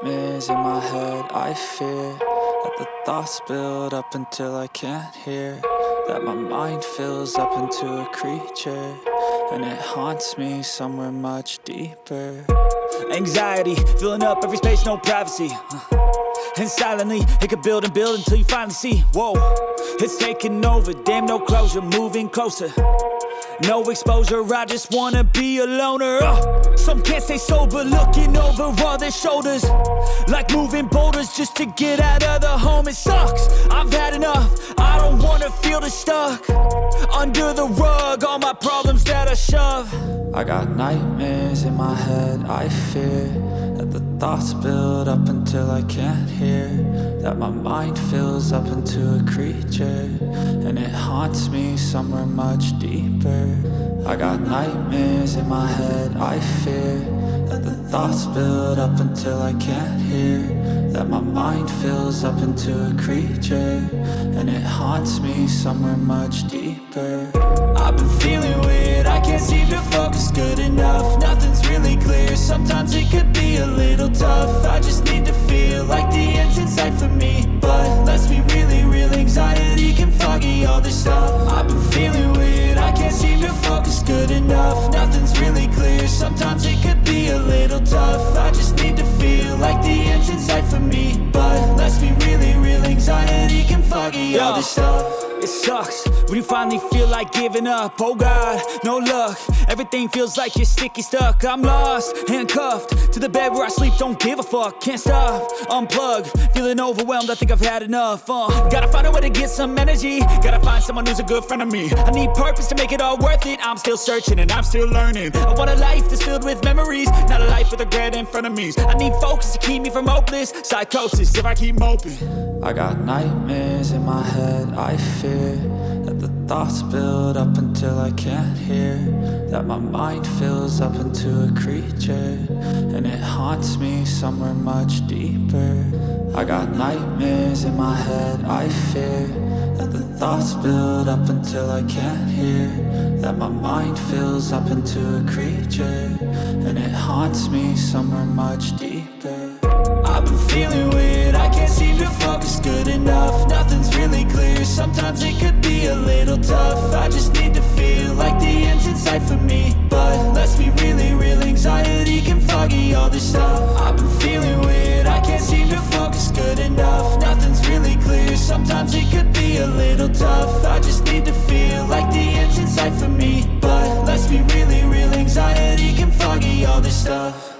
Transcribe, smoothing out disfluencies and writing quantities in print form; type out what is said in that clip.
nightmares in my head, I fear that the thoughts build up until I can't hear, that my mind fills up into a creature, and it haunts me somewhere much deeper. Anxiety, filling up every space, no privacy. And silently, it could build and build until you finally see, whoa, it's taking over, damn no closure, moving closer. No exposure, I just wanna be a loner. Some can't stay sober, looking over all their shoulders, like moving boulders just to get out of the home. It sucks, I've had enough, I don't wanna feel the stuck under the rug, all my problems that I shove. I got nightmares in my head, I fear that the thoughts build up until I can't hear, that my mind fills up into a creature, and it haunts me somewhere much deeper. I got nightmares in my head, I fear that the thoughts build up until I can't hear, that my mind fills up into a creature, and it haunts me somewhere much deeper. I've been feeling weird, I can't seem to focus good enough, nothing's really clear, sometimes it could be a little tough. I just need to feel like the end's in sight for me, but let's be really real, anxiety can foggy all this stuff. I've been feeling weird, I can't seem to focus good enough, nothing's really clear, sometimes it could be a little tough. I just need to feel like the end's in sight for me, but let's be really real, anxiety can foggy all this stuff. It sucks when you finally feel like giving up. Oh God, no luck, everything feels like you're sticky stuck. I'm lost, handcuffed to the bed where I sleep, don't give a fuck. Can't stop, unplug, feeling overwhelmed, I think I've had enough. Gotta find a way to get some energy, gotta find someone who's a good friend of me. I need purpose to make it all worth it, I'm still searching and I'm still learning. I want a life that's filled with memories, not a life with regret in front of me. I need focus to keep me from hopeless psychosis if I keep moping. I got nightmares in my head, I fear that the thoughts build up until I can't hear, that my mind fills up into a creature, and it haunts me somewhere much deeper. I got nightmares in my head, I fear that the thoughts build up until I can't hear, that my mind fills up into a creature, and it haunts me somewhere much deeper. I've been feeling weird, I can't seem to focus good enough, nothing's really clear, sometimes it could be a little tough. I just need to feel like the end's in sight for me, but let's be really real, anxiety can foggy all this stuff. I've been feeling weird, I can't seem to focus good enough, nothing's really clear, sometimes it could be a little tough. I just need to feel like the end's in sight for me, but let's be really real, anxiety can foggy all this stuff.